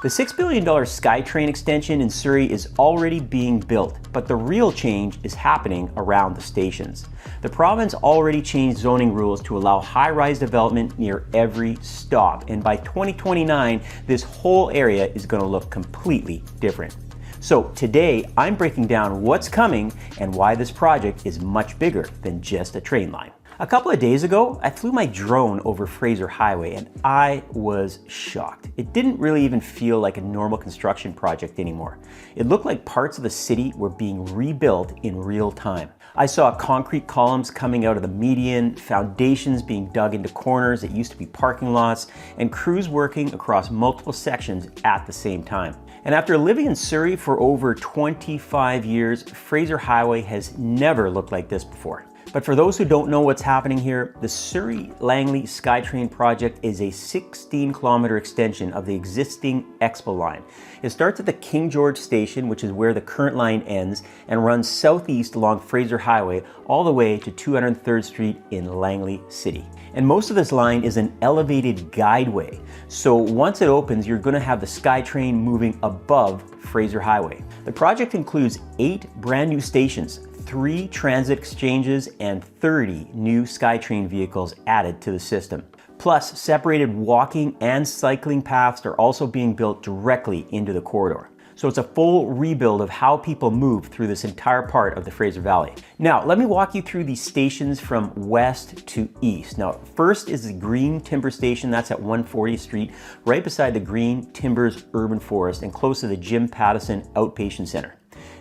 The $6 billion SkyTrain extension in Surrey is already being built, but the real change is happening around the stations. The province already changed zoning rules to allow high-rise development near every stop, and by 2029, this whole area is going to look completely different. So today, I'm breaking down what's coming and why this project is much bigger than just a train line. A couple of days ago, I flew my drone over Fraser Highway and I was shocked. It didn't really even feel like a normal construction project anymore. It looked like parts of the city were being rebuilt in real time. I saw concrete columns coming out of the median, foundations being dug into corners that used to be parking lots, and crews working across multiple sections at the same time. And after living in Surrey for over 25 years, Fraser Highway has never looked like this before. But for those who don't know what's happening here, the Surrey-Langley SkyTrain project is a 16-kilometer extension of the existing Expo line. It starts at the King George station, which is where the current line ends, and runs southeast along Fraser Highway all the way to 203rd Street in Langley City. And most of this line is an elevated guideway. So once it opens, you're going to have the SkyTrain moving above Fraser Highway. The project includes 8 brand new stations, 3 transit exchanges, and 30 new SkyTrain vehicles added to the system. Plus, separated walking and cycling paths are also being built directly into the corridor. So it's a full rebuild of how people move through this entire part of the Fraser Valley. Now, let me walk you through these stations from west to east. Now, first is the Green Timber Station. That's at 140th Street, right beside the Green Timbers Urban Forest and close to the Jim Pattison Outpatient Center.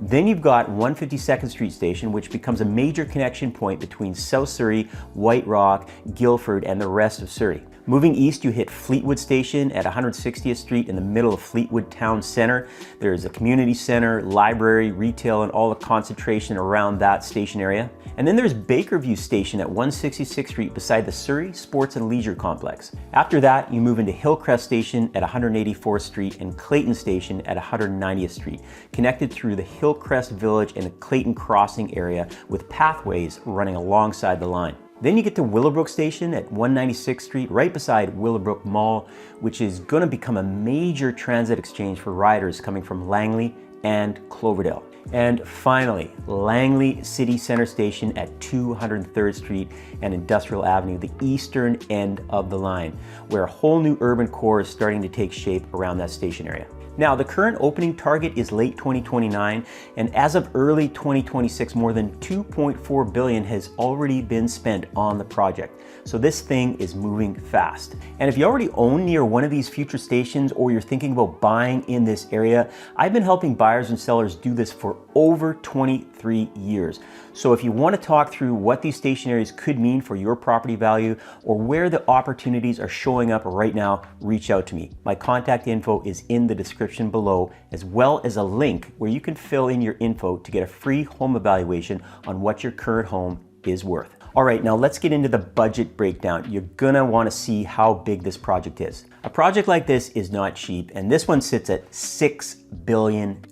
Then you've got 152nd Street Station, which becomes a major connection point between South Surrey, White Rock, Guildford, and the rest of Surrey. Moving east, you hit Fleetwood Station at 160th Street in the middle of Fleetwood Town Center. There's a community center, library, retail, and all the concentration around that station area. And then there's Bakerview Station at 166th Street beside the Surrey Sports and Leisure Complex. After that, you move into Hillcrest Station at 184th Street and Clayton Station at 190th Street, connected through the Hillcrest Village and the Clayton Crossing area with pathways running alongside the line. Then you get to Willowbrook Station at 196th Street, right beside Willowbrook Mall, which is going to become a major transit exchange for riders coming from Langley and Cloverdale. And finally, Langley City Center Station at 203rd Street and Industrial Avenue, the eastern end of the line, where a whole new urban core is starting to take shape around that station area. Now, the current opening target is late 2029, and as of early 2026, more than $2.4 billion has already been spent on the project. So this thing is moving fast. And if you already own near one of these future stations or you're thinking about buying in this area, I've been helping buyers and sellers do this for over 23 years. So if you want to talk through what these station areas could mean for your property value or where the opportunities are showing up right now, reach out to me. My contact info is in the description below, as well as a link where you can fill in your info to get a free home evaluation on what your current home is worth. All right, now let's get into the budget breakdown. You're gonna wanna see how big this project is. A project like this is not cheap, and this one sits at $6 billion.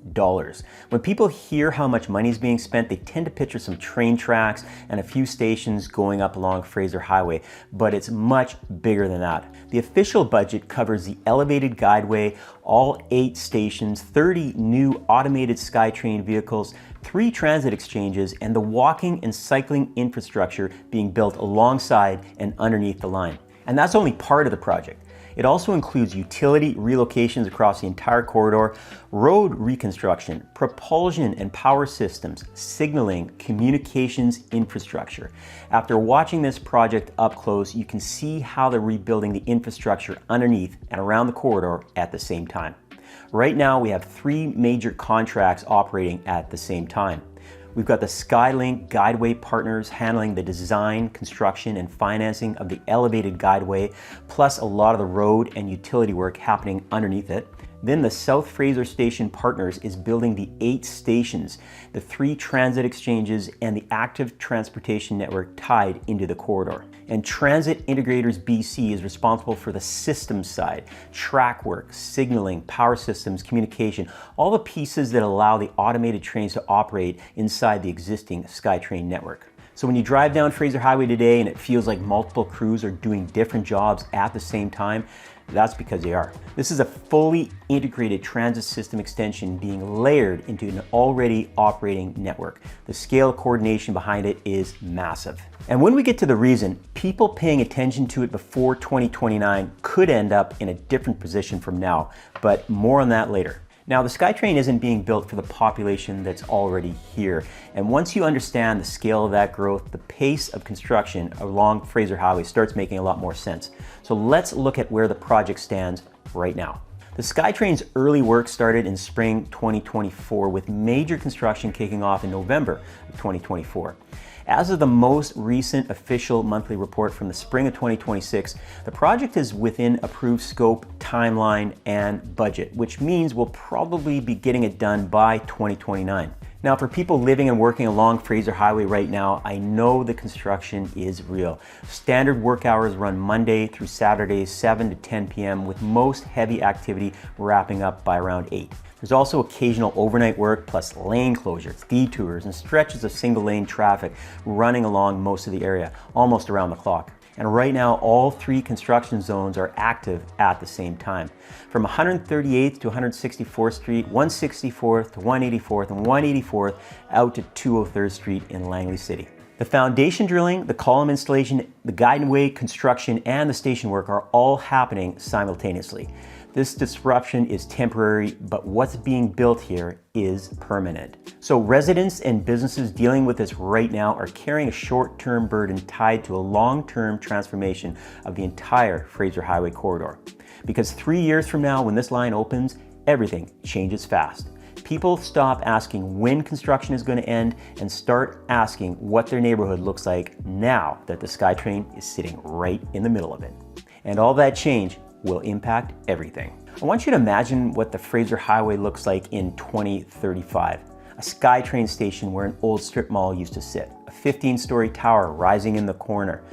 When people hear how much money is being spent, they tend to picture some train tracks and a few stations going up along Fraser Highway, but it's much bigger than that. The official budget covers the elevated guideway, all 8 stations, 30 new automated SkyTrain vehicles, 3 transit exchanges, and the walking and cycling infrastructure being built alongside and underneath the line. And that's only part of the project. It also includes utility relocations across the entire corridor, road reconstruction, propulsion and power systems, signaling, communications infrastructure. After watching this project up close, you can see how they're rebuilding the infrastructure underneath and around the corridor at the same time. Right now, we have 3 major contracts operating at the same time. We've got the SkyLink Guideway partners handling the design, construction, and financing of the elevated guideway, plus a lot of the road and utility work happening underneath it. Then the South Fraser Station Partners is building the 8 stations, the 3 transit exchanges, and the active transportation network tied into the corridor. And Transit Integrators BC is responsible for the systems side, track work, signaling, power systems, communication, all the pieces that allow the automated trains to operate inside the existing SkyTrain network. So when you drive down Fraser Highway today and it feels like multiple crews are doing different jobs at the same time, That's because they are. This is a fully integrated transit system extension being layered into an already operating network. The scale of coordination behind it is massive. And when we get to the reason, people paying attention to it before 2029 could end up in a different position from now, but more on that later. Now, the SkyTrain isn't being built for the population that's already here. And once you understand the scale of that growth, the pace of construction along Fraser Highway starts making a lot more sense. So let's look at where the project stands right now. The SkyTrain's early work started in spring 2024 with major construction kicking off in November of 2024. As of the most recent official monthly report from the spring of 2026, the project is within approved scope, timeline, and budget, which means we'll probably be getting it done by 2029. Now, for people living and working along Fraser Highway right now, I know the construction is real. Standard work hours run Monday through Saturday, 7 to 10 p.m., with most heavy activity wrapping up by around 8. There's also occasional overnight work plus lane closures, detours, and stretches of single lane traffic running along most of the area, almost around the clock. And right now, all 3 construction zones are active at the same time. From 138th to 164th Street, 164th to 184th, and 184th out to 203rd Street in Langley City. The foundation drilling, the column installation, the guideway construction, and the station work are all happening simultaneously. This disruption is temporary, but what's being built here is permanent. So residents and businesses dealing with this right now are carrying a short-term burden tied to a long-term transformation of the entire Fraser Highway corridor. Because 3 years from now, when this line opens, everything changes fast. People stop asking when construction is going to end and start asking what their neighborhood looks like now that the SkyTrain is sitting right in the middle of it. And all that change will impact everything. I want you to imagine what the Fraser Highway looks like in 2035. A SkyTrain station where an old strip mall used to sit, a 15-story tower rising in the corner,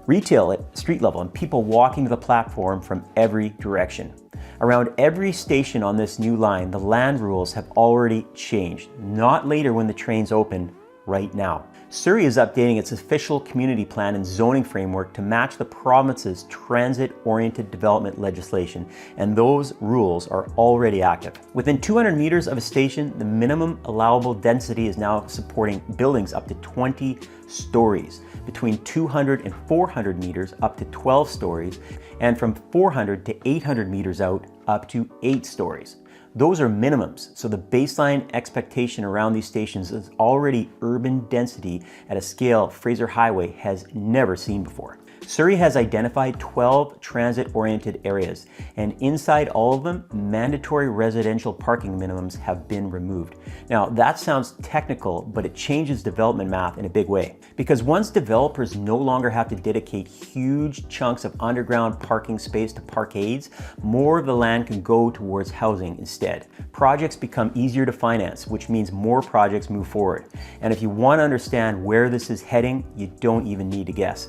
retail at street level, and people walking to the platform from every direction. Around every station on this new line, the land rules have already changed, not later when the trains open, right now. Surrey is updating its official community plan and zoning framework to match the province's transit-oriented development legislation, and those rules are already active. Within 200 meters of a station, the minimum allowable density is now supporting buildings up to 20 stories, between 200 and 400 meters up to 12 stories, and from 400 to 800 meters out up to 8 stories. Those are minimums, so the baseline expectation around these stations is already urban density at a scale Fraser Highway has never seen before. Surrey has identified 12 transit-oriented areas, and inside all of them, mandatory residential parking minimums have been removed. Now, that sounds technical, but it changes development math in a big way. Because once developers no longer have to dedicate huge chunks of underground parking space to parkades, more of the land can go towards housing instead. Projects become easier to finance, which means more projects move forward. And if you want to understand where this is heading, you don't even need to guess.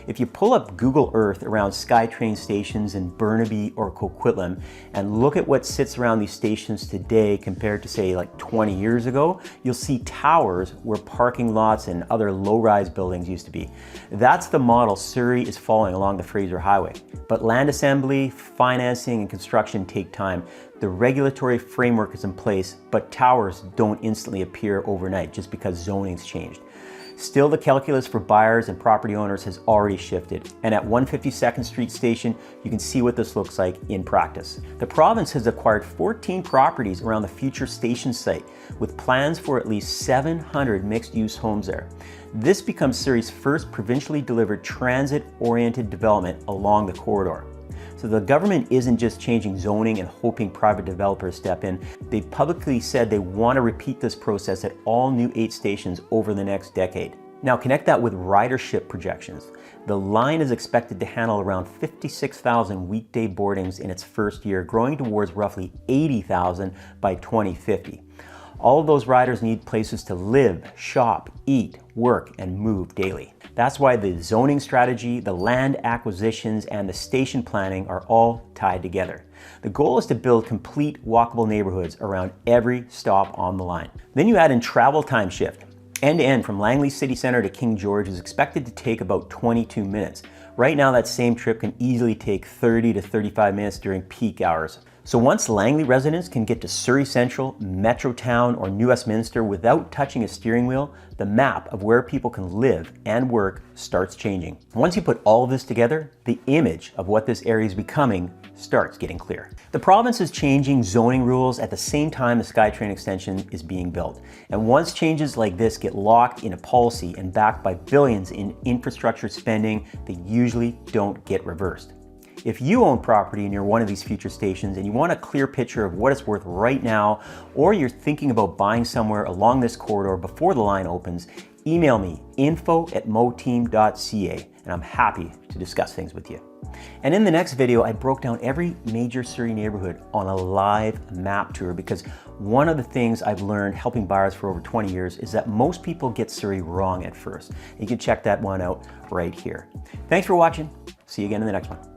If you pull up Google Earth around SkyTrain stations in Burnaby or Coquitlam and look at what sits around these stations today compared to, say, like 20 years ago, you'll see towers where parking lots and other low-rise buildings used to be. That's the model Surrey is following along the Fraser Highway. But land assembly, financing, and construction take time. The regulatory framework is in place, but towers don't instantly appear overnight just because zoning's changed. Still, the calculus for buyers and property owners has already shifted, and at 152nd Street Station, you can see what this looks like in practice. The province has acquired 14 properties around the future station site, with plans for at least 700 mixed-use homes there. This becomes Surrey's first provincially delivered transit-oriented development along the corridor. So the government isn't just changing zoning and hoping private developers step in. They've publicly said they want to repeat this process at all new 8 stations over the next decade. Now connect that with ridership projections. The line is expected to handle around 56,000 weekday boardings in its first year, growing towards roughly 80,000 by 2050. All of those riders need places to live, shop, eat, work, and move daily. That's why the zoning strategy, the land acquisitions, and the station planning are all tied together. The goal is to build complete walkable neighborhoods around every stop on the line. Then you add in travel time shift. End to end from Langley City Centre to King George is expected to take about 22 minutes. Right now, that same trip can easily take 30 to 35 minutes during peak hours. So once Langley residents can get to Surrey Central, Metrotown, or New Westminster without touching a steering wheel, the map of where people can live and work starts changing. Once you put all of this together, the image of what this area is becoming starts getting clear. The province is changing zoning rules at the same time the SkyTrain extension is being built. And once changes like this get locked in a policy and backed by billions in infrastructure spending, they usually don't get reversed. If you own property near one of these future stations and you want a clear picture of what it's worth right now, or you're thinking about buying somewhere along this corridor before the line opens, email me info@moteam.ca and I'm happy to discuss things with you. And in the next video, I broke down every major Surrey neighborhood on a live map tour, because one of the things I've learned helping buyers for over 20 years is that most people get Surrey wrong at first. You can check that one out right here. Thanks for watching. See you again in the next one.